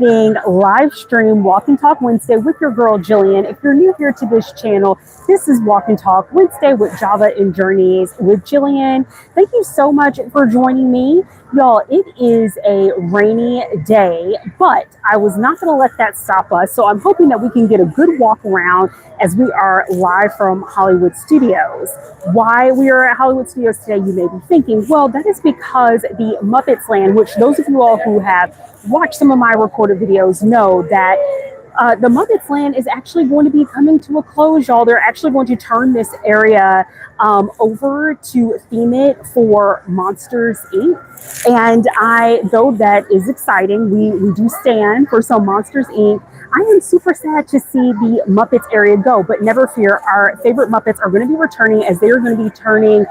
live stream Walk and Talk Wednesday with your girl Jillian. If you're new here to this channel, this is Walk and Talk Wednesday with Java and Journeys with Jillian. Thank you so much for joining me. Y'all, it is a rainy day, but I was not going to let that stop us. So I'm hoping that we can get a good walk around as we are live from Hollywood Studios. Why we are at Hollywood Studios today, you may be thinking, well, that is because the Muppets Land, which those of you all who have watched some of my recorded videos know that the Muppets Land is actually going to be coming to a close, y'all. They're actually going to turn this area over to theme it for Monsters, Inc. And though that is exciting, we do stand for some Monsters, Inc. I am super sad to see the Muppets area go, but never fear, our favorite Muppets are going to be returning as they are going to be turning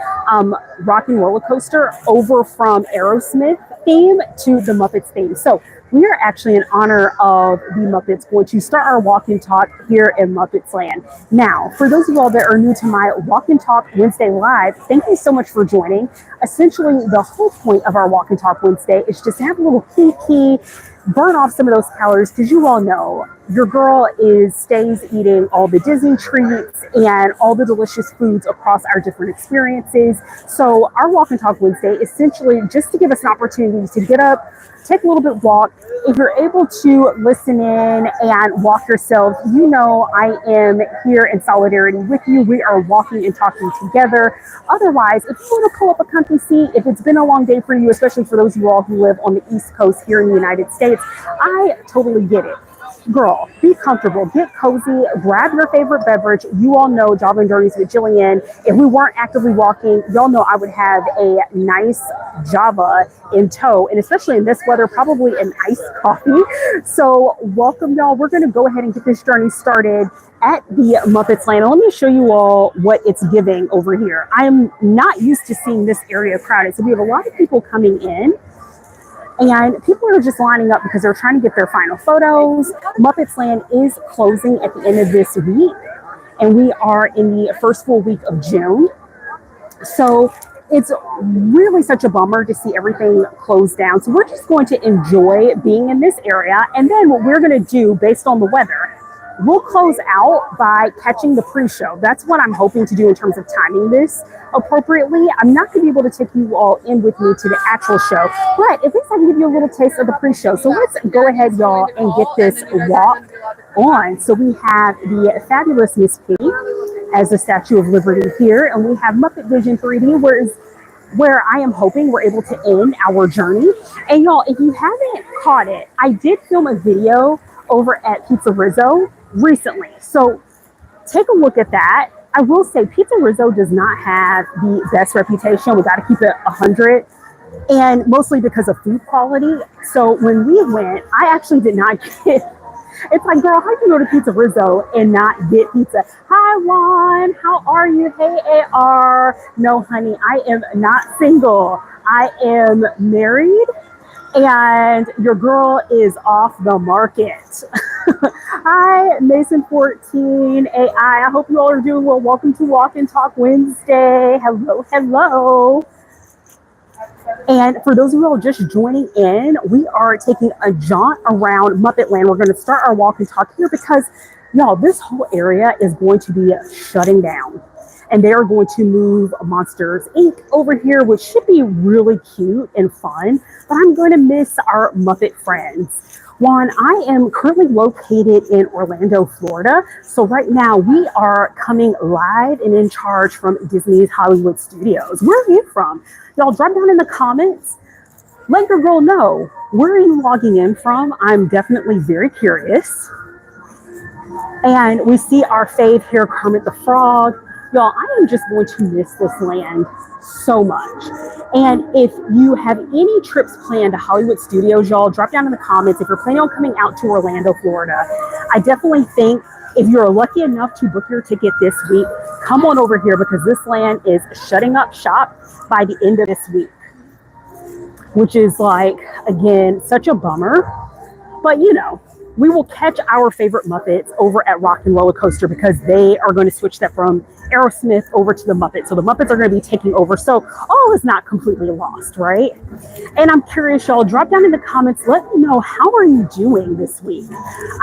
Rock and Roller Coaster over from Aerosmith theme to the Muppets theme. So we are actually in honor of the Muppets going to start our Walk and Talk here in Muppets Land. Now, for those of you all that are new to my Walk and Talk Wednesday Live, thank you so much for joining. Essentially, the whole point of our Walk and Talk Wednesday is just to have a little kiki, burn off some of those calories, because you all know your girl stays eating all the Disney treats and all the delicious foods across our different experiences. So our Walk and Talk Wednesday, essentially just to give us an opportunity to get up, take a little bit walk. If you're able to listen in and walk yourself, you know I am here in solidarity with you. We are walking and talking together. Otherwise, if you want to pull up a comfy seat, if it's been a long day for you, especially for those of you all who live on the East Coast here in the United States, I totally get it. Girl, be comfortable, get cozy, grab your favorite beverage. You all know Java and Journeys with Jillian. If we weren't actively walking, y'all know I would have a nice Java in tow, and especially in this weather, probably an iced coffee. So welcome, y'all. We're going to go ahead and get this journey started at the Muppets Land. And let me show you all what it's giving over here. I am not used to seeing this area crowded. So we have a lot of people coming in. And people are just lining up because they're trying to get their final photos. Muppets Land is closing at the end of this week, and we are in the first full week of June. So it's really such a bummer to see everything closed down. So we're just going to enjoy being in this area. And then what we're going to do based on the weather, we'll close out by catching the pre-show. That's what I'm hoping to do in terms of timing this appropriately. I'm not going to be able to take you all in with me to the actual show, but at least I can give you a little taste of the pre-show. So let's go ahead, y'all, and get this walk on. So we have the fabulous Miss Piggy as the Statue of Liberty here, and we have Muppet Vision 3D, where I am hoping we're able to end our journey. And y'all, if you haven't caught it, I did film a video over at Pizza Rizzo recently. So take a look at that. I will say Pizza Rizzo does not have the best reputation. We got to keep it 100, and mostly because of food quality. So when we went, I actually did not get, it's like, girl, how can you go to Pizza Rizzo and not get pizza? Hi, Juan. How are you? Hey, AR. No, honey, I am not single. I am married. And your girl is off the market. Hi, Mason14 AI. I hope you all are doing well. Welcome to Walk and Talk Wednesday. Hello, hello. And for those of you all just joining in, we are taking a jaunt around Muppet Land. We're going to start our walk and talk here because, y'all, this whole area is going to be shutting down. And they are going to move Monsters, Inc. over here, which should be really cute and fun. But I'm going to miss our Muppet friends. Juan, I am currently located in Orlando, Florida. So right now we are coming live and in charge from Disney's Hollywood Studios. Where are you from? Y'all drop down in the comments. Let your girl know. Where are you logging in from? I'm definitely very curious. And we see our fave here, Kermit the Frog. Y'all, I am just going to miss this land so much. And if you have any trips planned to Hollywood Studios, y'all, drop down in the comments. If you're planning on coming out to Orlando, Florida, I definitely think if you're lucky enough to book your ticket this week, come on over here because this land is shutting up shop by the end of this week, which is like, again, such a bummer. But you know, we will catch our favorite Muppets over at Rock and Roller Coaster because they are going to switch that from Aerosmith over to the Muppets. So the Muppets are going to be taking over. So all is not completely lost, right? And I'm curious, y'all, drop down in the comments. Let me know, how are you doing this week?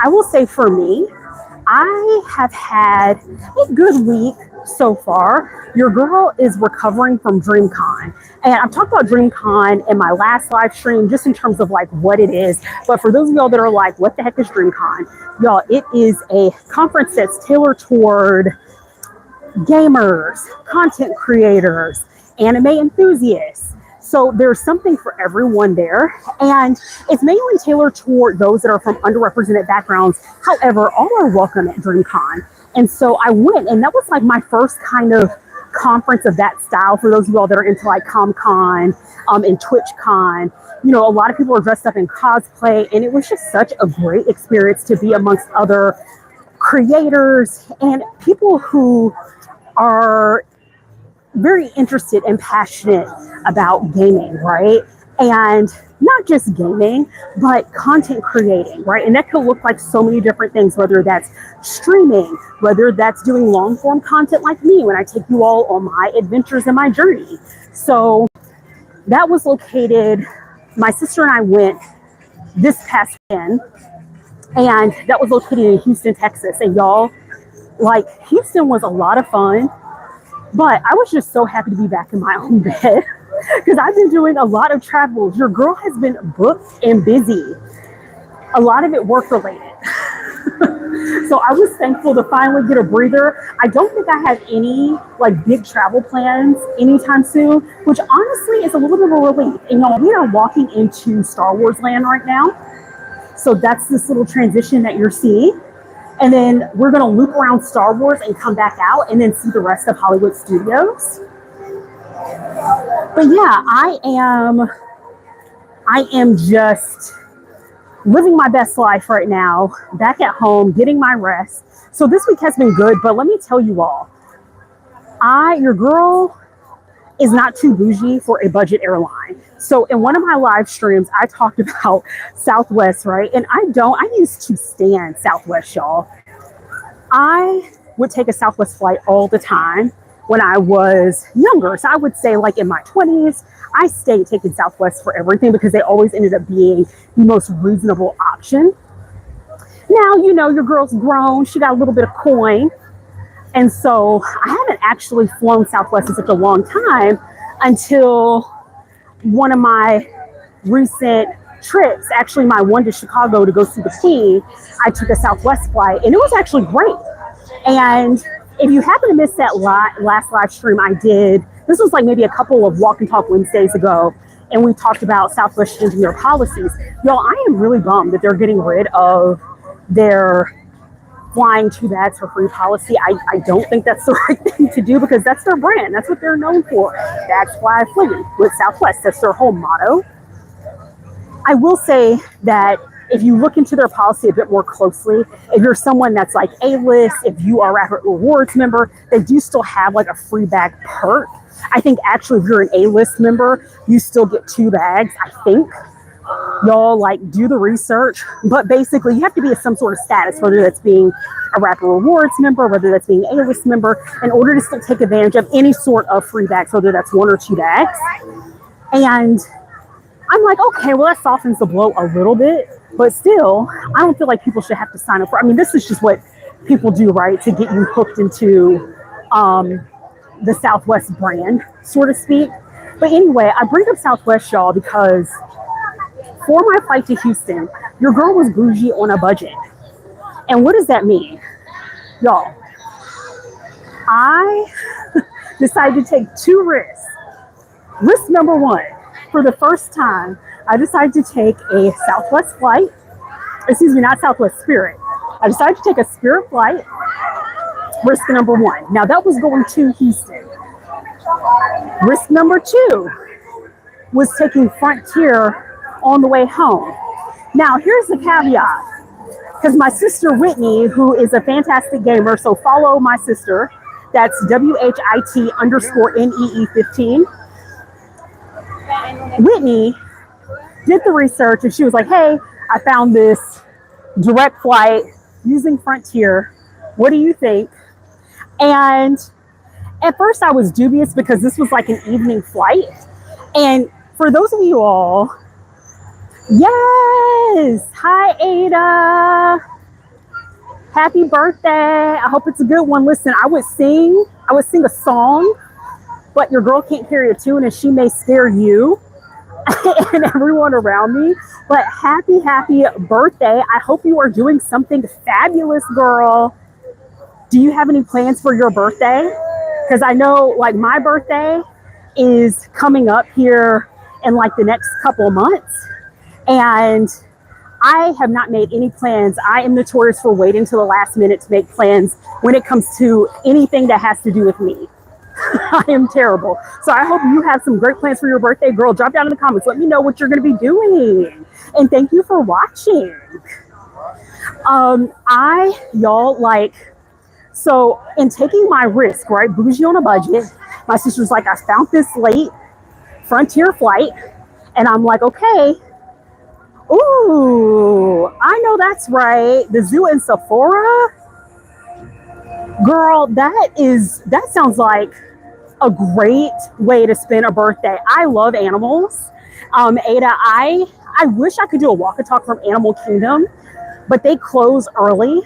I will say for me, I have had a good week so far. Your girl is recovering from DreamCon. And I've talked about DreamCon in my last live stream, just in terms of like what it is. But for those of y'all that are like, what the heck is DreamCon? Y'all, it is a conference that's tailored toward gamers, content creators, anime enthusiasts. So there's something for everyone there. And it's mainly tailored toward those that are from underrepresented backgrounds. However, all are welcome at DreamCon. And so I went, and that was like my first kind of conference of that style. For those of y'all that are into like ComCon and TwitchCon, you know, a lot of people were dressed up in cosplay, and it was just such a great experience to be amongst other creators and people who are very interested and passionate about gaming, right? And not just gaming, but content creating, right? And that could look like so many different things, whether that's streaming, whether that's doing long form content like me when I take you all on my adventures and my journey. So that was located, my sister and I went this past weekend, and that was located in Houston, Texas. And y'all, like, Houston was a lot of fun. But I was just so happy to be back in my own bed because I've been doing a lot of travels. Your girl has been booked and busy. A lot of it work related. So I was thankful to finally get a breather. I don't think I have any like big travel plans anytime soon, which honestly is a little bit of a relief. And y'all, we are walking into Star Wars land right now. So that's this little transition that you're seeing. And then we're going to loop around Star Wars and come back out and then see the rest of Hollywood Studios. But yeah, I am just living my best life right now, back at home, getting my rest. So this week has been good, but let me tell you all, your girl is not too bougie for a budget airline. So in one of my live streams, I talked about Southwest, right? And I used to stand Southwest, y'all. I would take a Southwest flight all the time when I was younger. So I would say like in my 20s, I stayed taking Southwest for everything because they always ended up being the most reasonable option. Now, you know, your girl's grown. She got a little bit of coin. And so I haven't actually flown Southwest in such a long time until one of my recent trips, actually my one to Chicago to go see the Queen. I took a Southwest flight and it was actually great. And if you happen to miss that last live stream I did, this was like maybe a couple of Walk and Talk Wednesdays ago, and we talked about Southwest changing their policies. Y'all, I am really bummed that they're getting rid of their flying 2 bags for free policy. I don't think that's the right thing to do because that's their brand. That's what they're known for. Bags fly free with Southwest. That's their whole motto. I will say that if you look into their policy a bit more closely, if you're someone that's like A-list, if you are a Rapid Rewards member, they do still have like a free bag perk. I think actually if you're an A-list member, you still get 2 bags, I think. Y'all, like, do the research, but basically you have to be at some sort of status, whether that's being a Rapid Rewards member, whether that's being an A-list member, in order to still take advantage of any sort of free bags, whether that's 1 or 2 bags. And I'm like, okay, well, that softens the blow a little bit, but still, I don't feel like people should have to sign up for. I mean, this is just what people do, right, to get you hooked into the Southwest brand, so to speak. But anyway, I bring up Southwest, y'all, because for my flight to Houston, your girl was bougie on a budget. And what does that mean? Y'all, I decided to take 2 risks. Risk number 1, for the first time, I decided to take a Southwest flight. Excuse me, not Southwest, Spirit. I decided to take a Spirit flight. Risk number 1. Now that was going to Houston. Risk number 2 was taking Frontier on the way home. Now, here's the caveat, because my sister Whitney, who is a fantastic gamer, so follow my sister, that's WHIT_NEE15. Whitney did the research and she was like, hey, I found this direct flight using Frontier. What do you think? And at first I was dubious because this was like an evening flight. And for those of you all, yes, hi Ada, happy birthday. I hope it's a good one. Listen, I would sing a song, but your girl can't carry a tune and she may scare you and everyone around me. But happy birthday. I hope you are doing something fabulous, girl. Do you have any plans for your birthday? Because I know like my birthday is coming up here in like the next couple of months. And I have not made any plans. I am notorious for waiting till the last minute to make plans when it comes to anything that has to do with me. I am terrible. So I hope you have some great plans for your birthday, girl. Drop down in the comments. Let me know what you're going to be doing. And thank you for watching. So in taking my risk, right, bougie on a budget, my sister's like, I found this late Frontier flight. And I'm like, okay. Ooh, I know that's right. The zoo and Sephora. Girl, that sounds like a great way to spend a birthday. I love animals. Ada, I wish I could do a walk and talk from Animal Kingdom, but they close early.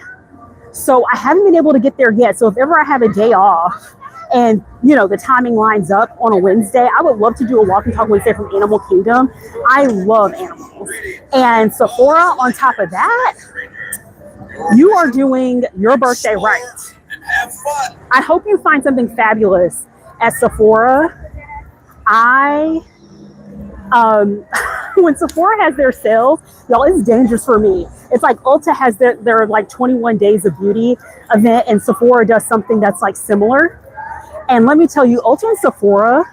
So I haven't been able to get there yet. So if ever I have a day off and, you know, the timing lines up on a Wednesday, I would love to do a walk and talk Wednesday from Animal Kingdom. I love animals. And Sephora, on top of that, you are doing your birthday right. Have fun. I hope you find something fabulous at Sephora. When Sephora has their sales, y'all, it's dangerous for me. It's like Ulta has their like 21 days of beauty event, and Sephora does something that's like similar. And let me tell you, Ulta and Sephora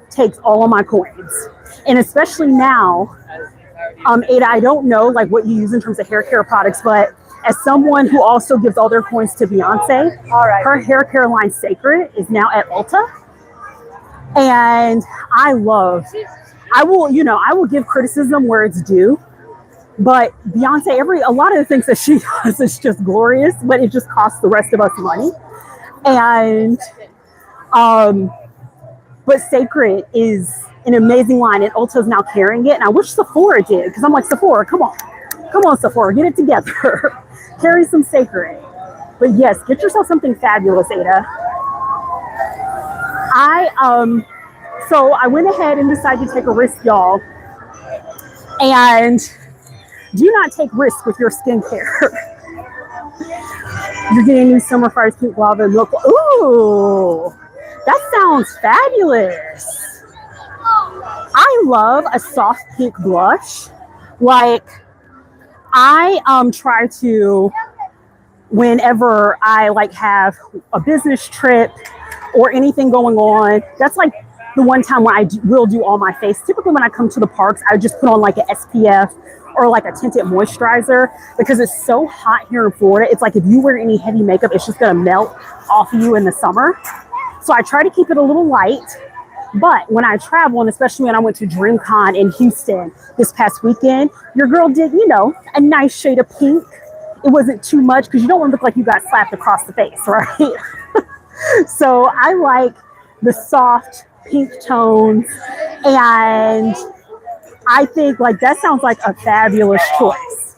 takes all of my coins. And especially now, Ada, I don't know like what you use in terms of hair care products, but as someone who also gives all their coins to Beyonce, all right, her hair care line Sacred is now at Ulta. And I will give criticism where it's due. But Beyonce, a lot of the things that she does is just glorious, but it just costs the rest of us money. And but Sacred is an amazing line, and Ulta's now carrying it. And I wish Sephora did, because I'm like, Sephora, come on, Sephora, get it together. Carry some Sacred. But yes, get yourself something fabulous, Ada. So I went ahead and decided to take a risk, y'all. And do not take risks with your skincare. You're getting new Summer Fires Pink Guava and Milk. Ooh, that sounds fabulous. I love a soft pink blush. Like, I try to, whenever I like have a business trip or anything going on, that's like the one time when I will do all my face. Typically when I come to the parks, I just put on like an SPF or like a tinted moisturizer, because it's so hot here in Florida. It's like if you wear any heavy makeup, it's just gonna melt off of you in the summer. So I try to keep it a little light. But when I travel, and especially when I went to DreamCon in Houston this past weekend, your girl did, a nice shade of pink. It wasn't too much, because you don't want to look like you got slapped across the face, right? So I like the soft pink tones, and I think like that sounds like a fabulous choice.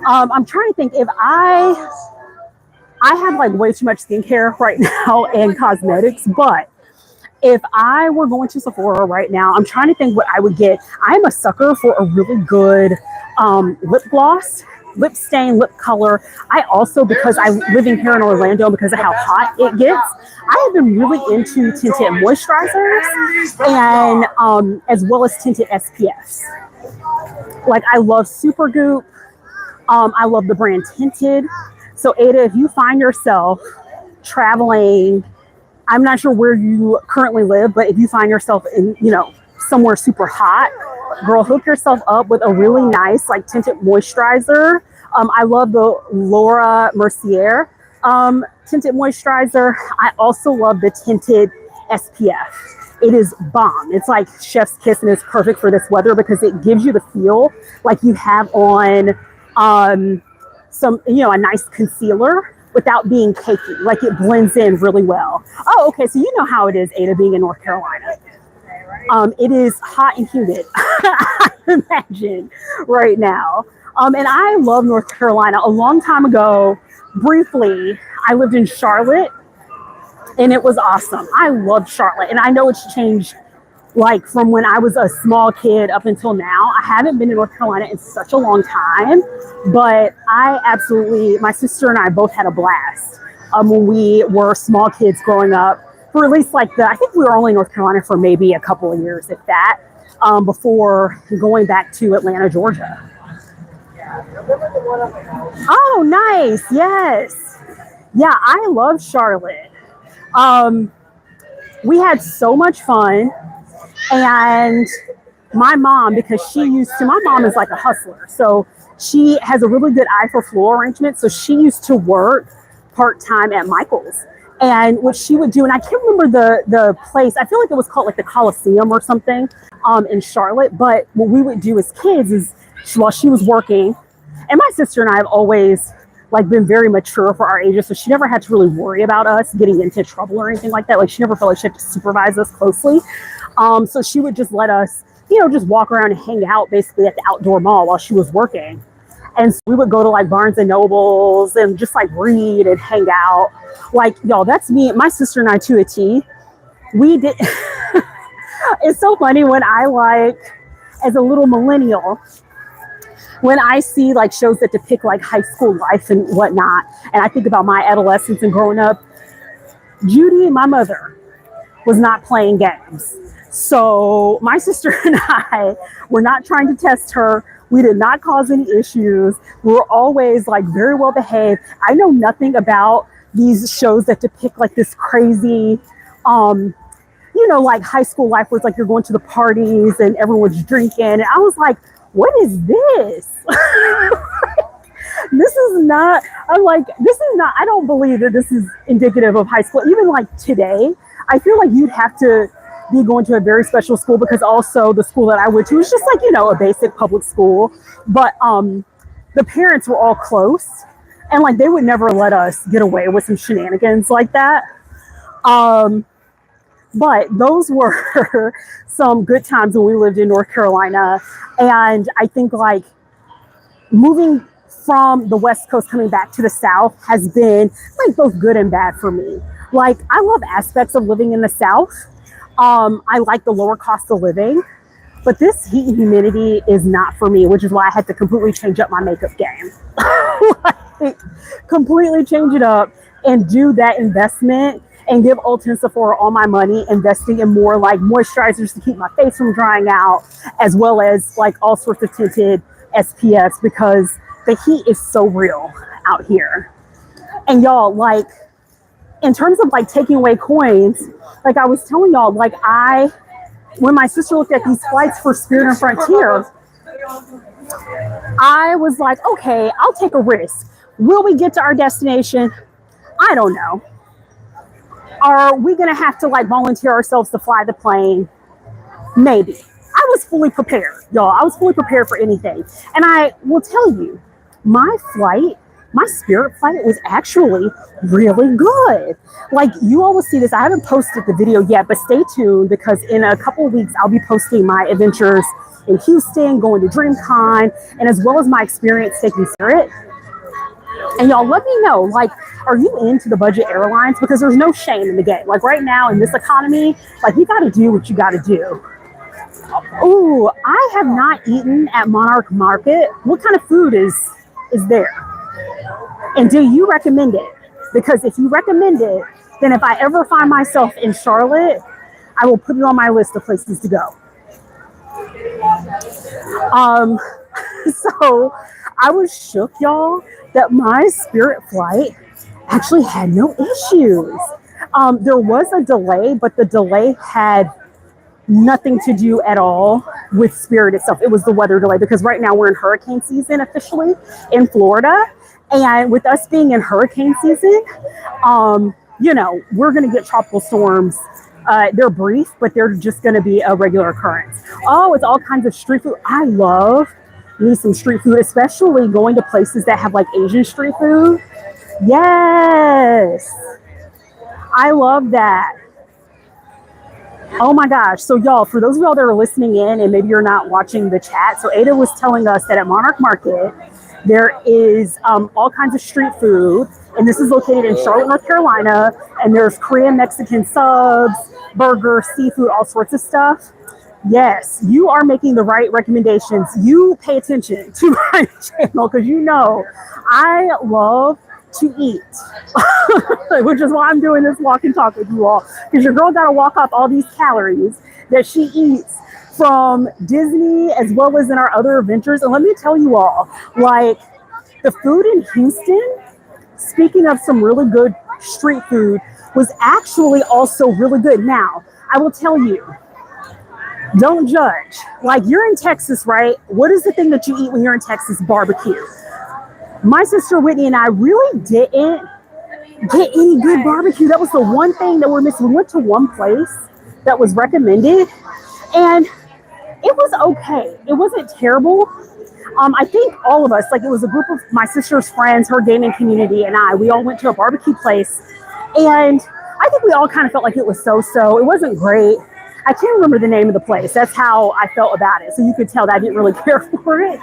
I'm trying to think if I have like way too much skincare right now and cosmetics, but if I were going to Sephora right now, I'm trying to think what I would get. I'm a sucker for a really good lip gloss, lip stain, lip color. I also, because I'm living here in Orlando, because of how hot it gets, I have been really into tinted moisturizers and as well as tinted SPFs. Like I love Supergoop. I love the brand Tinted. So Ada, if you find yourself traveling, I'm not sure where you currently live, but if you find yourself in, somewhere super hot, girl, hook yourself up with a really nice like tinted moisturizer. I love the Laura Mercier tinted moisturizer. I also love the tinted SPF. It is bomb. It's like chef's kiss, and it's perfect for this weather because it gives you the feel like you have on some, a nice concealer without being cakey. Like it blends in really well. Oh, okay. So you know how it is, Ada, being in North Carolina. It is hot and humid, I imagine, right now. And I love North Carolina. A long time ago, briefly, I lived in Charlotte, and it was awesome. I loved Charlotte, and I know it's changed, like from when I was a small kid up until now. I haven't been in North Carolina in such a long time, but my sister and I both had a blast when we were small kids growing up. For at least I think we were only in North Carolina for maybe a couple of years, if that, before going back to Atlanta, Georgia. Oh, nice. Yes. Yeah, I love Charlotte. We had so much fun. And my mom, because my mom is like a hustler. So she has a really good eye for floral arrangement. So she used to work part-time at Michael's. And what she would do, and I can't remember the place, I feel like it was called like the Coliseum or something in Charlotte. But what we would do as kids is, while she was working, and my sister and I have always been very mature for our ages, so she never had to really worry about us getting into trouble or anything like that. Like she never felt like she had to supervise us closely. So she would just let us, just walk around and hang out basically at the outdoor mall while she was working. And so we would go to Barnes and Nobles and just read and hang out. Y'all, that's me, my sister and I to a T. We did. It's so funny when I as a little millennial, when I see shows that depict high school life and whatnot, and I think about my adolescence and growing up, Judy, my mother, was not playing games. So my sister and I were not trying to test her. We did not cause any issues. We were always very well behaved. I know nothing about these shows that depict this crazy, high school life where it's you're going to the parties and everyone's drinking. And I was like, what is this? This is not, I don't believe that this is indicative of high school. Even today, I feel like you'd have to be going to a very special school, because also the school that I went to was just a basic public school. But the parents were all close, and they would never let us get away with some shenanigans like that. But those were some good times when we lived in North Carolina. And I think moving from the West Coast coming back to the South has been both good and bad for me. I love aspects of living in the South. I like the lower cost of living, but this heat and humidity is not for me, which is why I had to completely change up my makeup game. Completely change it up and do that investment and give Ulta and Sephora all my money investing in more moisturizers to keep my face from drying out, as well as all sorts of tinted SPFs, because the heat is so real out here. And y'all, in terms of taking away coins, I was telling y'all, when my sister looked at these flights for Spirit and Frontier, I was like, okay, I'll take a risk. Will we get to our destination? I don't know. Are we going to have to volunteer ourselves to fly the plane? Maybe. I was fully prepared, y'all. I was fully prepared for anything. And I will tell you, my Spirit flight was actually really good. You all will see this. I haven't posted the video yet, but stay tuned, because in a couple of weeks, I'll be posting my adventures in Houston, going to DreamCon, and as well as my experience taking Spirit. And y'all, let me know, are you into the budget airlines? Because there's no shame in the game. Right now in this economy, you got to do what you got to do. Ooh, I have not eaten at Monarch Market. What kind of food is there? And do you recommend it? Because if you recommend it, then if I ever find myself in Charlotte, I will put it on my list of places to go. So I was shook, y'all, that my Spirit flight actually had no issues. There was a delay, but the delay had nothing to do at all with Spirit itself. It was the weather delay, because right now we're in hurricane season officially in Florida. And with us being in hurricane season, we're going to get tropical storms. They're brief, but they're just going to be a regular occurrence. Oh, it's all kinds of street food. I love You need some street food, especially going to places that have like Asian street food. Yes, I love that. Oh my gosh. So y'all, for those of y'all that are listening in and maybe you're not watching the chat, so Ada was telling us that at Monarch Market, there is all kinds of street food. And this is located in Charlotte, North Carolina. And there's Korean, Mexican subs, burgers, seafood, all sorts of stuff. Yes, you are making the right recommendations. You pay attention to my channel because you know I love to eat, which is why I'm doing this walk and talk with you all, because your girl got to walk off all these calories that she eats from Disney as well as in our other adventures. And let me tell you all, like the food in Houston, speaking of some really good street food, was actually also really good. Now, I will tell you, don't judge. Like you're in Texas, right? What is the thing that you eat when you're in Texas? Barbecue. My sister Whitney and I really didn't get any good barbecue. That was the one thing that we're missing. We went to one place that was recommended and it was okay. It wasn't terrible. I think all of us, like it was a group of my sister's friends, her gaming community, and we all went to a barbecue place. And I think we all kind of felt like it was so-so. It wasn't great. I can't remember the name of the place. That's how I felt about it. So you could tell that I didn't really care for it.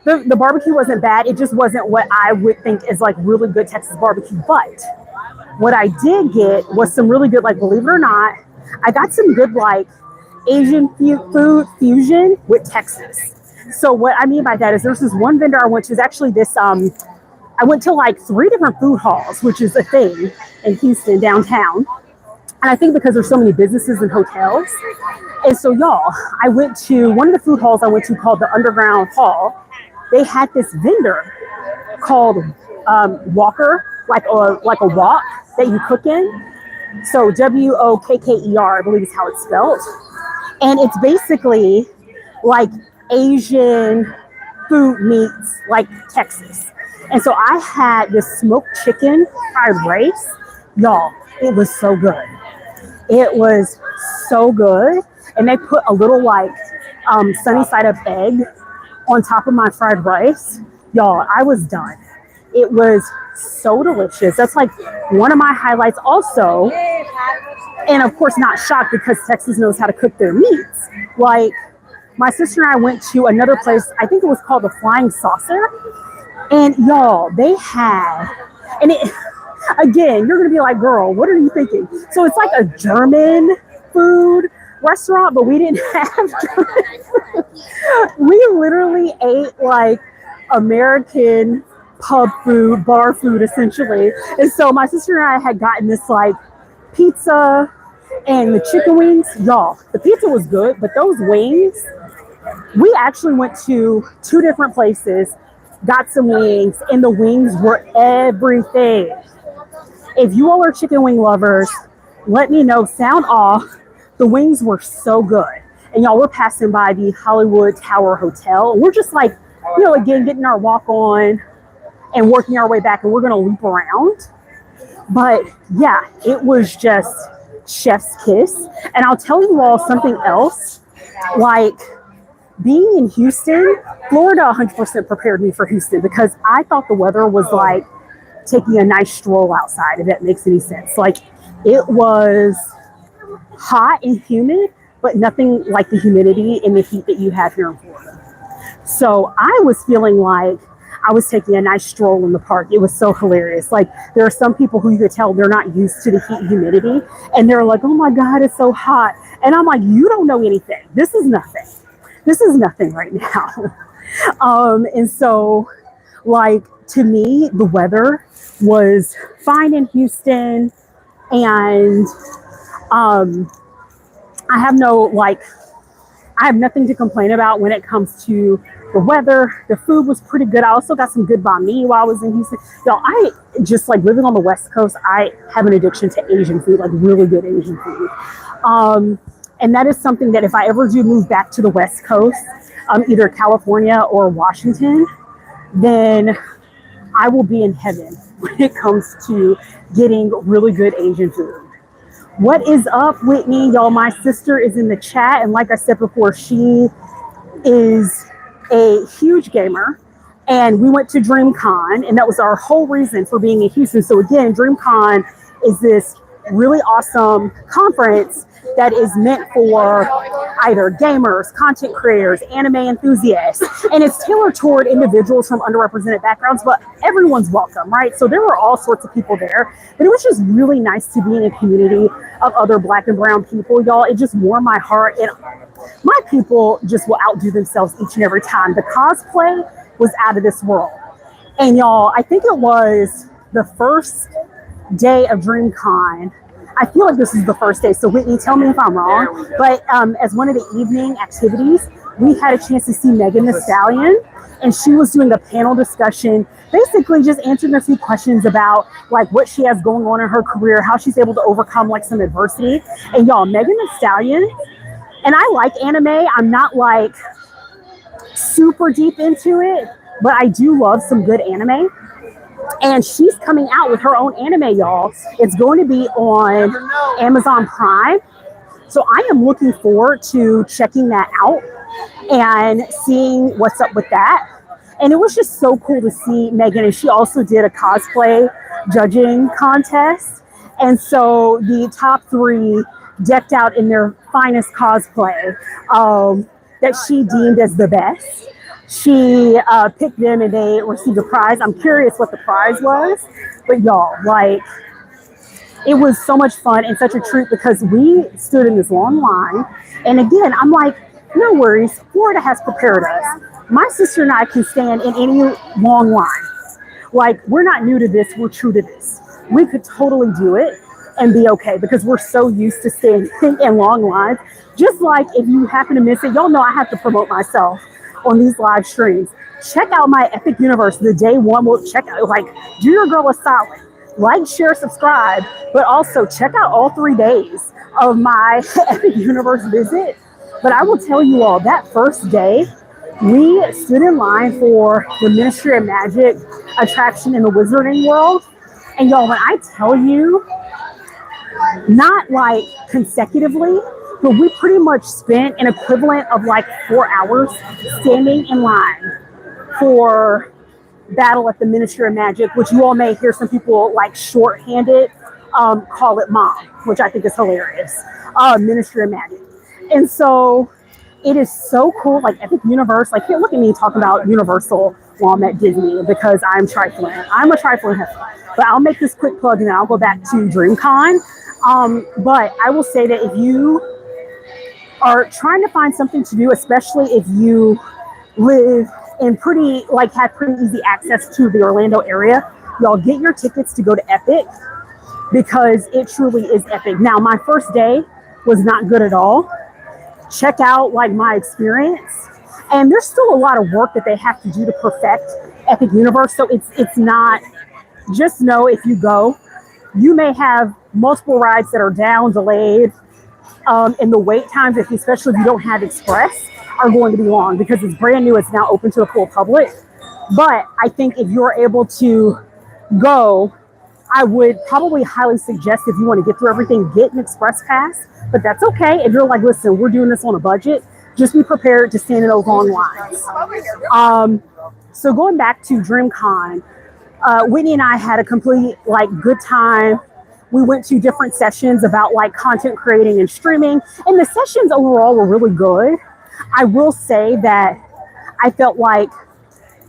The barbecue wasn't bad. It just wasn't what I would think is like really good Texas barbecue. But what I did get was some really good, like, believe it or not, I got some good like Asian food fusion with Texas. So what I mean by that is there's this one vendor I went to, is actually this, I went to like 3 different food halls, which is a thing in Houston downtown. And I think because there's so many businesses and hotels. And so y'all, I went to one of the food halls I went to called the Underground Hall. They had this vendor called Walker, like a wok that you cook in. So Wokker, I believe is how it's spelled. And it's basically like Asian food meets like Texas. And so I had this smoked chicken fried rice. Y'all, it was so good. It was so good. And they put a little like sunny side up egg on top of my fried rice. Y'all, I was done. It was so delicious. That's like one of my highlights also. And of course, not shocked because Texas knows how to cook their meats. Like my sister and I went to another place, I think it was called the Flying Saucer. And y'all, they had, and it, again, you're going to be like, girl, what are you thinking? So it's like a German food restaurant, but we didn't have German food. We literally ate like American pub food, bar food, essentially. And so my sister and I had gotten this like pizza and the chicken wings. Y'all, the pizza was good, but those wings, we actually went to 2 different places, got some wings, and the wings were everything. If you all are chicken wing lovers, let me know, sound off. The wings were so good. And y'all, we're passing by the Hollywood Tower Hotel. And we're just like, you know, again, getting our walk on and working our way back, and we're going to loop around. But yeah, it was just chef's kiss. And I'll tell you all something else, like being in Houston, Florida 100% prepared me for Houston because I thought the weather was like taking a nice stroll outside, if that makes any sense. Like it was hot and humid, but nothing like the humidity and the heat that you have here in Florida. So I was feeling like I was taking a nice stroll in the park. It was so hilarious. Like there are some people who you could tell they're not used to the heat and humidity, and they're like, oh my God, it's so hot. And I'm like, you don't know anything. This is nothing. This is nothing right now. And so like, to me, the weather was fine in Houston, and I have nothing to complain about when it comes to the weather. The food was pretty good. I also got some good banh mi while I was in Houston. Y'all, I just like living on the West Coast, I have an addiction to Asian food, like really good Asian food. And that is something that if I ever do move back to the West Coast, either California or Washington, then I will be in heaven when it comes to getting really good Asian food. What is up, Whitney? Y'all, my sister is in the chat. And like I said before, she is a huge gamer, and we went to DreamCon, and that was our whole reason for being in Houston. So again, DreamCon is this really awesome conference that is meant for either gamers, content creators, anime enthusiasts, and it's tailored toward individuals from underrepresented backgrounds, but everyone's welcome, right? So there were all sorts of people there, but it was just really nice to be in a community of other Black and brown people, y'all. It just warmed my heart, and my people just will outdo themselves each and every time. The cosplay was out of this world. And y'all, I think it was the first day of DreamCon. I feel like this is the first day, so Whitney, tell me if I'm wrong. But as one of the evening activities, we had a chance to see Megan Thee Stallion, and she was doing a panel discussion, basically just answering a few questions about like what she has going on in her career, how she's able to overcome like some adversity. And y'all, Megan Thee Stallion, and I like anime. I'm not like super deep into it, but I do love some good anime. And she's coming out with her own anime, y'all. It's going to be on Amazon Prime. So I am looking forward to checking that out and seeing what's up with that. And it was just so cool to see Megan. And she also did a cosplay judging contest. And so the top 3 decked out in their finest cosplay that she deemed as the best. She picked them and they received a prize. I'm curious what the prize was, but y'all, like, it was so much fun and such a treat because we stood in this long line. And again, I'm like, no worries, Florida has prepared us. My sister and I can stand in any long line. Like, we're not new to this, we're true to this. We could totally do it and be okay because we're so used to standing in long lines. Just like if you happen to miss it, y'all know I have to promote myself on these live streams. Check out my Epic Universe, the day one. Will check out, like, do your girl a solid. Like, share, subscribe, but also check out all 3 days of my Epic Universe visit. But I will tell you all, that first day, we stood in line for the Ministry of Magic attraction in the Wizarding World. And y'all, when I tell you, not like consecutively, but we pretty much spent an equivalent of like 4 hours standing in line for battle at the Ministry of Magic, which you all may hear some people like shorthanded call it MOM, which I think is hilarious. Ministry of Magic. And so it is so cool, like Epic Universe. Like, here, look at me talking about Universal while I'm at Disney because I'm trifling. I'm a trifling heifer. But I'll make this quick plug and then I'll go back to DreamCon. But I will say that if you are trying to find something to do, especially if you live in have pretty easy access to the Orlando area, y'all get your tickets to go to Epic because it truly is epic. Now, my first day was not good at all. Check out like my experience. And there's still a lot of work that they have to do to perfect Epic Universe. So it's not, just know if you go, you may have multiple rides that are down, delayed, and the wait times, especially if you don't have Express, are going to be long because it's brand new. It's now open to the full public. But I think if you're able to go, I would probably highly suggest, if you want to get through everything, get an Express pass. But that's okay. If you're like, listen, we're doing this on a budget, just be prepared to stand in those long lines. So going back to DreamCon, Whitney and I had a complete good time. We went to different sessions about content creating and streaming, and the sessions overall were really good. I will say that I felt like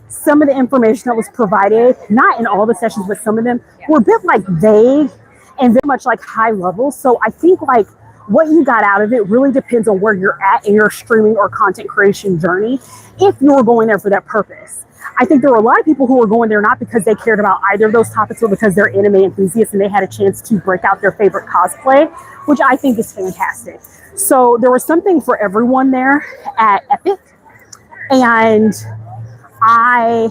some of the information that was provided, not in all the sessions, but some of them were a bit vague and very much high level. So I think what you got out of it really depends on where you're at in your streaming or content creation journey, if you're going there for that purpose. I think there were a lot of people who were going there not because they cared about either of those topics, but because they're anime enthusiasts and they had a chance to break out their favorite cosplay, which I think is fantastic. So there was something for everyone there at Epic, and I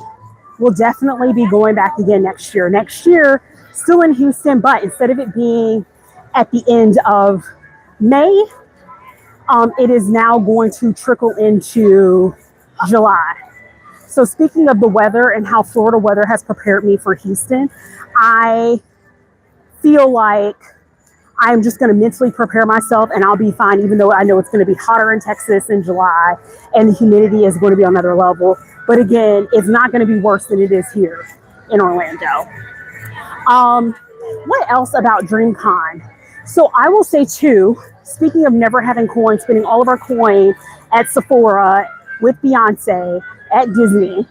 will definitely be going back again next year. Next year, still in Houston, but instead of it being at the end of May, it is now going to trickle into July. So speaking of the weather and how Florida weather has prepared me for Houston, I feel like I'm just going to mentally prepare myself and I'll be fine, even though I know it's going to be hotter in Texas in July and the humidity is going to be on another level. But again, it's not going to be worse than it is here in Orlando. What else about DreamCon? So I will say too, speaking of never having coin, spending all of our coin at Sephora with Beyonce at Disney,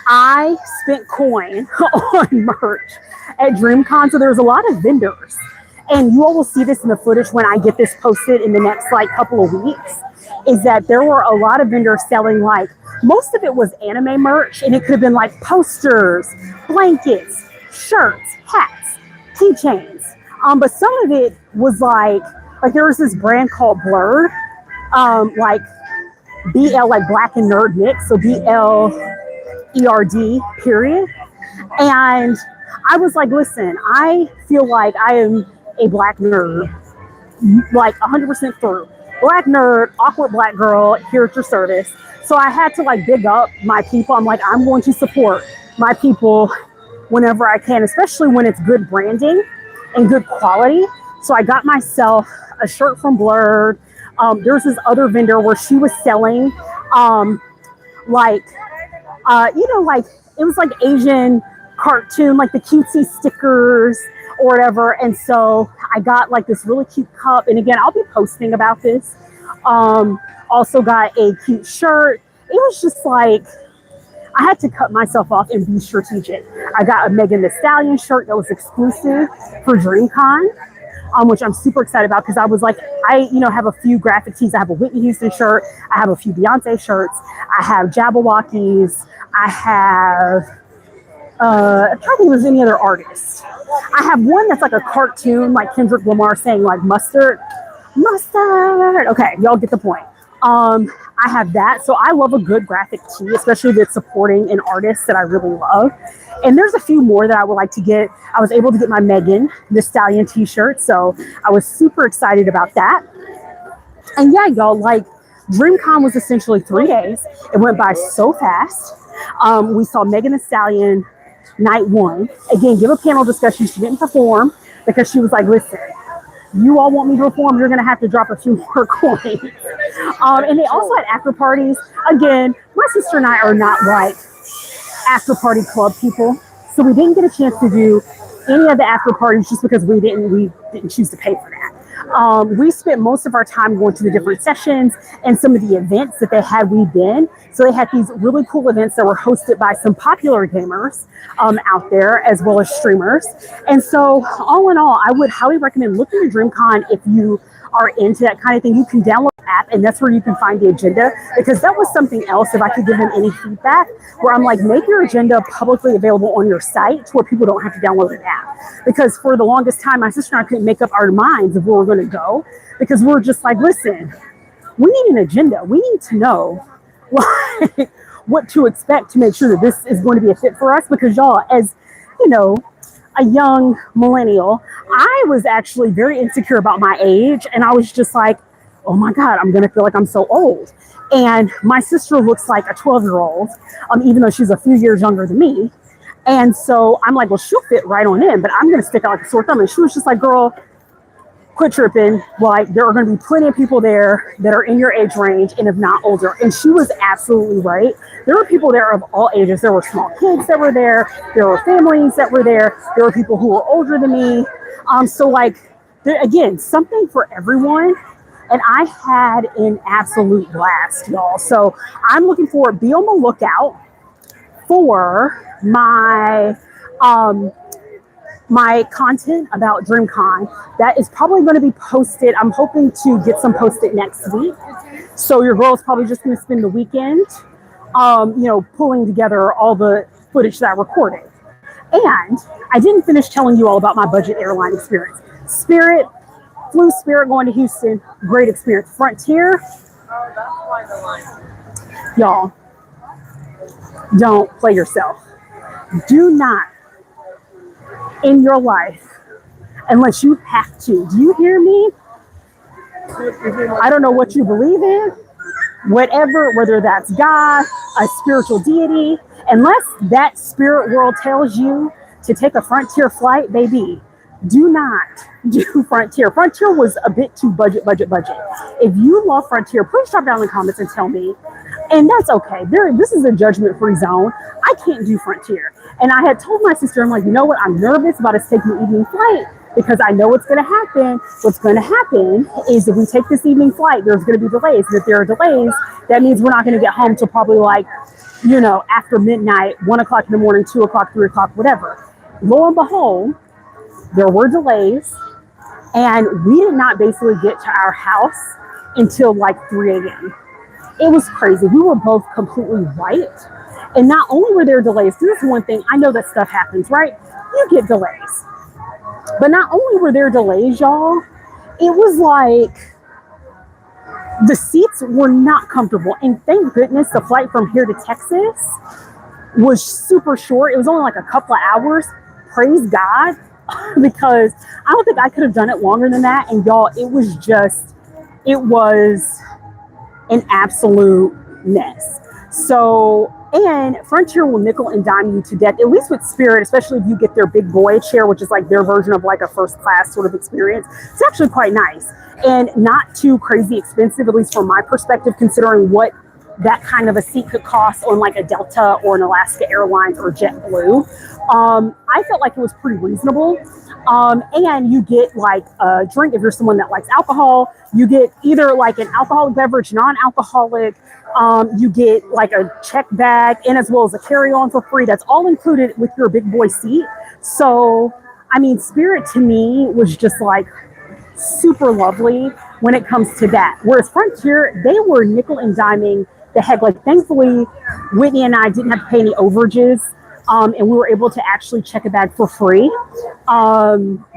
I spent coin on merch at DreamCon. So there's a lot of vendors, and you all will see this in the footage when I get this posted in the next like couple of weeks, is that there were a lot of vendors selling, like, most of it was anime merch, and it could have been like posters, blankets, shirts, hats, keychains. But some of it was like there was this brand called Blurred, like BL, like Black and Nerd Mix, so BLERD period. And I was like, listen, I feel like I am a black nerd, like 100% through. Black nerd, awkward black girl, here at your service. So I had to like big up my people. I'm like, I'm going to support my people whenever I can, especially when it's good branding and good quality. So I got myself a shirt from Blurred. There's this other vendor where she was selling like it was like Asian cartoon, like the cutesy stickers or whatever. And so I got like this really cute cup. And again, I'll be posting about this. Also got a cute shirt. It was just like, I had to cut myself off and be strategic. I got a Megan Thee Stallion shirt that was exclusive for DreamCon, which I'm super excited about, because I was like, I have a few graphic tees. I have a Whitney Houston shirt. I have a few Beyonce shirts. I have Jabberwockies. I have, I'm trying to think if there's any other artists. I have one that's like a cartoon, like Kendrick Lamar saying like mustard. Okay, y'all get the point. I have that. So I love a good graphic tee, especially if it's supporting an artist that I really love. And there's a few more that I would like to get. I was able to get my Megan Thee Stallion t-shirt, so I was super excited about that. And yeah, y'all, like, DreamCon was essentially 3 days. It went by so fast. We saw Megan Thee Stallion night one. Again, give a panel discussion. She didn't perform because she was like, listen, you all want me to perform, you're going to have to drop a few more coins. And they also had after parties. Again, my sister and I are not like after party club people, so we didn't get a chance to do any of the after parties just because we didn't choose to pay for that. We spent most of our time going to the different sessions and some of the events that they had we've been. So they had these really cool events that were hosted by some popular gamers out there, as well as streamers. And so all in all, I would highly recommend looking at DreamCon if you are into that kind of thing. You can download the app, and that's where you can find the agenda, because that was something else, if I could give them any feedback, where I'm like, make your agenda publicly available on your site to where people don't have to download an app. Because for the longest time, my sister and I couldn't make up our minds of where we're going to go, because we're just like, listen, we need an agenda. We need to know what to expect to make sure that this is going to be a fit for us. Because y'all, as you know, a young millennial, I was actually very insecure about my age, and I was just like, oh my God, I'm gonna feel like I'm so old. And my sister looks like a 12-year-old, even though she's a few years younger than me. And so I'm like, well, she'll fit right on in, but I'm gonna stick out like a sore thumb. And she was just like, girl, quit tripping. Like, there are going to be plenty of people there that are in your age range, and if not older. And she was absolutely right. There were people there of all ages. There were small kids that were there. There were families that were there. There were people who were older than me. So like, again, something for everyone. And I had an absolute blast, y'all. So I'm looking forward. Be on the lookout for my content about DreamCon. That is probably going to be posted. I'm hoping to get some posted next week. So your girl's probably just going to spend the weekend, pulling together all the footage that I recorded. And I didn't finish telling you all about my budget airline experience. Flew Spirit going to Houston. Great experience. Frontier. Y'all, don't play yourself. Do not in your life, unless you have to. Do you hear me? I don't know what you believe in, whatever, whether that's God, a spiritual deity, unless that spirit world tells you to take a Frontier flight, baby, do not do Frontier. Frontier was a bit too budget. If you love Frontier, please drop down in the comments and tell me. And that's okay. This is a judgment-free zone. I can't do Frontier. And I had told my sister, I'm like, you know what? I'm nervous about us taking the evening flight because I know what's going to happen. What's going to happen is if we take this evening flight, there's going to be delays. And if there are delays, that means we're not going to get home till probably like, you know, after midnight, 1 o'clock in the morning, 2 o'clock, 3 o'clock, whatever. Lo and behold, there were delays, and we did not basically get to our house until like 3 a.m. It was crazy. We were both completely wiped. And not only were there delays, this is one thing, I know that stuff happens, right? You get delays. But not only were there delays, y'all, it was like the seats were not comfortable. And thank goodness the flight from here to Texas was super short. It was only like a couple of hours. Praise God. Because I don't think I could have done it longer than that. And y'all, it was an absolute mess. So, and Frontier will nickel and dime you to death, at least with Spirit, especially if you get their big boy chair, which is like their version of like a first class sort of experience. It's actually quite nice and not too crazy expensive, at least from my perspective, considering what that kind of a seat could cost on like a Delta or an Alaska Airlines or JetBlue. I felt like it was pretty reasonable. And you get like a drink if you're someone that likes alcohol. You get either like an alcoholic beverage, non-alcoholic. You get like a check bag and as well as a carry-on for free. That's all included with your big boy seat. So, I mean, Spirit to me was just like super lovely when it comes to that. Whereas Frontier, they were nickel and diming the heck. Like, thankfully, Whitney and I didn't have to pay any overages. And we were able to actually check a bag for free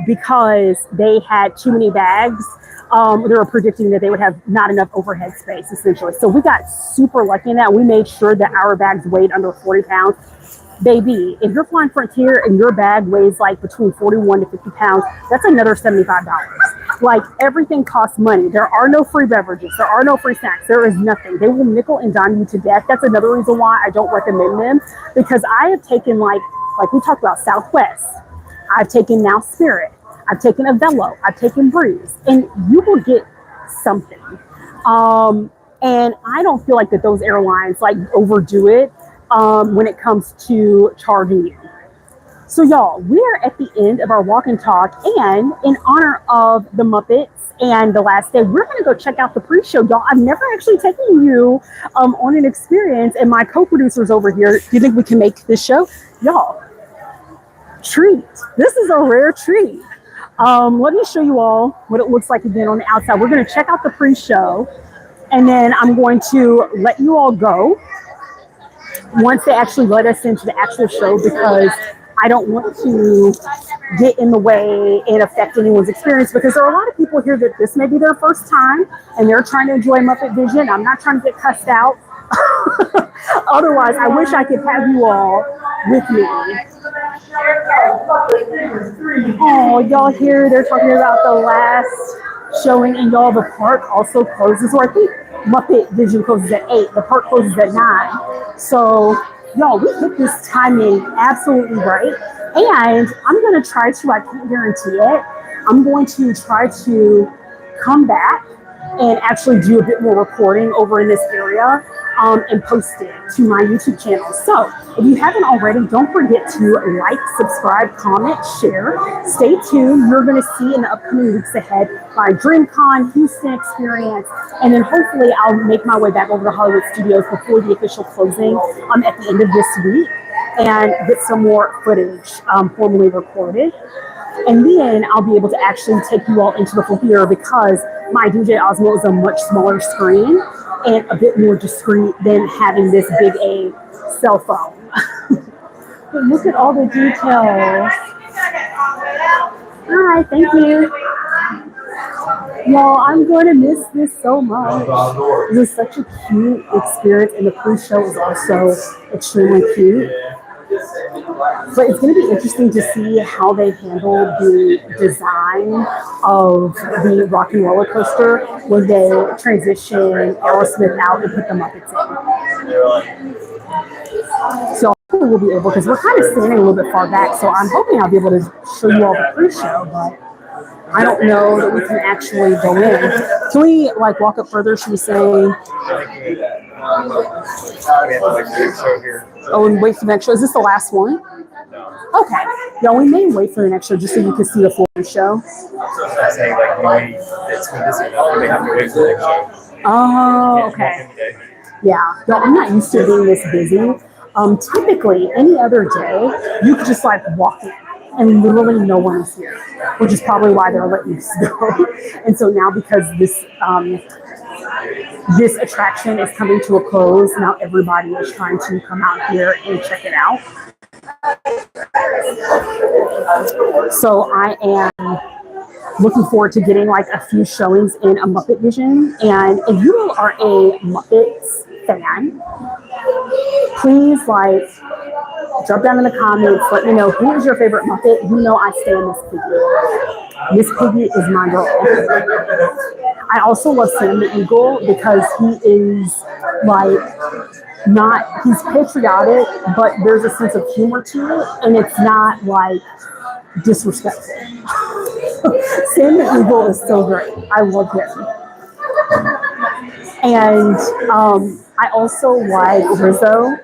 because they had too many bags. They were predicting that they would have not enough overhead space, essentially. So we got super lucky in that. We made sure that our bags weighed under 40 pounds. Baby, if you're flying Frontier and your bag weighs like between 41 to 50 pounds, that's another $75. Like, everything costs money. There are no free beverages. There are no free snacks. There is nothing. They will nickel and dime you to death. That's another reason why I don't recommend them, because I have taken like we talked about Southwest. I've taken now Spirit. I've taken Avelo. I've taken Breeze. And you will get something. And I don't feel like that those airlines like overdo it when it comes to charging you. So y'all, we are at the end of our walk and talk, and in honor of the Muppets and the last day, we're going to go check out the pre-show. Y'all, I've never actually taken you on an experience, and my co-producers over here, do you think we can make this show? Y'all, treat. This is a rare treat. Let me show you all what it looks like again on the outside. We're going to check out the pre-show, and then I'm going to let you all go once they actually let us into the actual show, because I don't want to get in the way and affect anyone's experience, because there are a lot of people here that this may be their first time and they're trying to enjoy Muppet Vision. I'm not trying to get cussed out. Otherwise, I wish I could have you all with me. Oh, y'all here, they're talking about the last showing, and y'all, the park also closes, or I think Muppet Vision closes at 8. The park closes at 9. So, y'all, we hit this timing absolutely right. And I'm going to try to, I can't guarantee it, I'm going to try to come back and actually do a bit more recording over in this area and post it to my YouTube channel. So if you haven't already, don't forget to like, subscribe, comment, share. Stay tuned. You're going to see in the upcoming weeks ahead my DreamCon Houston experience. And then hopefully I'll make my way back over to Hollywood Studios before the official closing at the end of this week and get some more footage formally recorded. And then I'll be able to actually take you all into the full theater, because my DJ Osmo is a much smaller screen and a bit more discreet than having this big a cell phone. But look at all the details. Hi, thank you. Y'all, I'm going to miss this so much. It was such a cute experience, and the pre-show was also extremely cute. But it's going to be interesting to see how they handle the design of the Rock and Roller Coaster when they transition Aerosmith out and put the Muppets in. So hopefully we'll be able, because we're kind of standing a little bit far back, so I'm hoping I'll be able to show you all the pre-show, but I don't know that we can actually go in. Can we like walk up further? Should we say? Oh, and wait for the next show. Is this the last one? Okay. Yeah, we may wait for the next show just so you can see the full show. I'm saying like maybe it's been busy enough, we may have to wait for the next show. Oh, okay. Yeah, no, I'm not used to being this busy. Typically, any other day, you could just like walk in and literally no one is here, which is probably why they're letting us go. And so now because this attraction is coming to a close, now everybody is trying to come out here and check it out. So I am looking forward to getting like a few showings in a Muppet Vision. And if you are a Muppets fan, please like drop down in the comments, let me know who is your favorite Muppet. You know I stand Miss Piggy. Miss Piggy is my girl. I also love Sam the Eagle because he is like he's patriotic, but there's a sense of humor to it, and it's not like disrespectful. Sam the Eagle is so great. I love him. And I also like Rizzo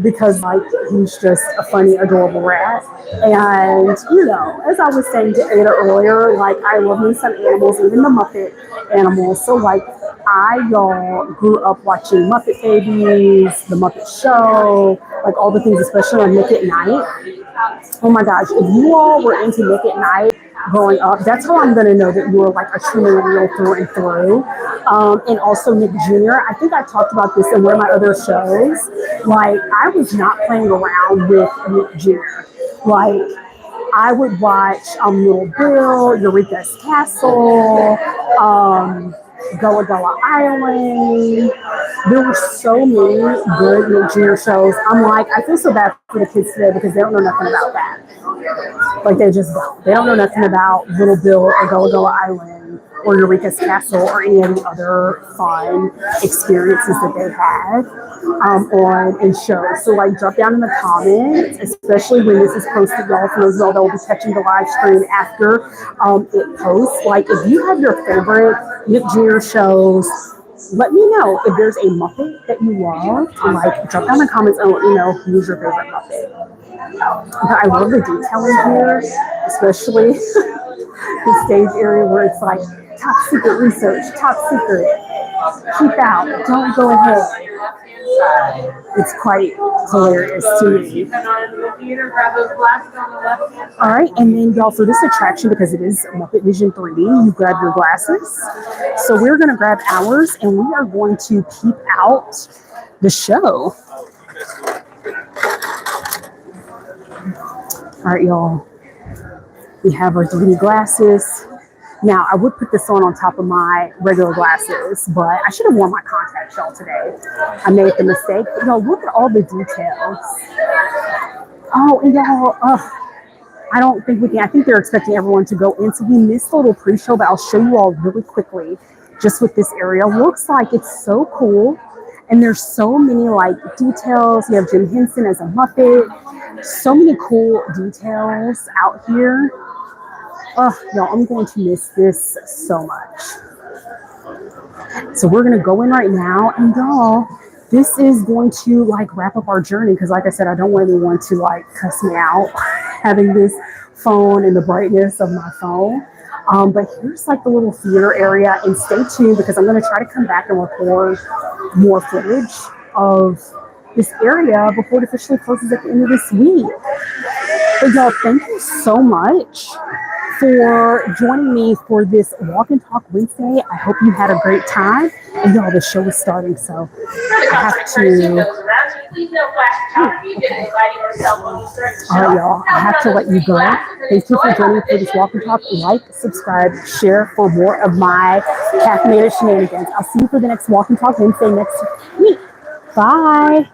because like he's just a funny, adorable rat. And you know, as I was saying to Ada earlier, like I love me some animals, even the Muppet animals. So like y'all grew up watching Muppet Babies, the Muppet Show, like all the things, especially on Nick at Night. Oh my gosh, if you all were into Nick at Night growing up, that's how I'm gonna know that you were like a true millennial through and through. And also Nick Jr. I think I talked about this in one of my other shows. Like I was not playing around with Nick Jr. Like I would watch Little Bill, Eureka's Castle, Gullah Gullah Island. There were so many good Nick Jr. shows. I'm like, I feel so bad for the kids today because they don't know nothing about that. Like they just don't. They don't know nothing about Little Bill or Gullah Gullah Island or Eureka's Castle or any of the other fun experiences that they had on in shows. So like drop down in the comments, especially when this is posted, y'all, for those of y'all that will be catching the live stream after it posts. Like if you have your favorite Nick Jr. shows, let me know if there's a Muppet that you love. Like drop down in the comments and let me know who's your favorite Muppet. But I love the detailing here, especially the stage area where it's like top secret research, top secret, keep out, don't go ahead. It's quite hilarious to me. All right, and then y'all, for this attraction, because it is Muppet Vision 3D, you grab your glasses. So we're going to grab ours, and we are going to peep out the show. All right, y'all. We have our 3D glasses. Now, I would put this on top of my regular glasses, but I should have worn my contacts, y'all, today. I made the mistake. But, y'all, look at all the details. Oh, and y'all, I don't think we can. I think they're expecting everyone to go in. So we missed a little pre-show, but I'll show you all really quickly just what this area looks like. It's so cool. And there's so many, like, details. You have Jim Henson as a Muppet. So many cool details out here. Oh, y'all, I'm going to miss this so much. So we're going to go in right now. And y'all, this is going to like wrap up our journey. Because like I said, I don't want anyone to like cuss me out having this phone and the brightness of my phone. But here's like the little theater area. And stay tuned because I'm going to try to come back and record more footage of this area before it officially closes at the end of this week. But y'all, thank you so much for joining me for this Walk and Talk Wednesday. I hope you had a great time. And y'all, the show is starting, so I have to. All right, y'all, I have to let you go. Thank you for joining me for this Walk and Talk. Like, subscribe, share for more of my caffeinated shenanigans. I'll see you for the next Walk and Talk Wednesday next week. Bye.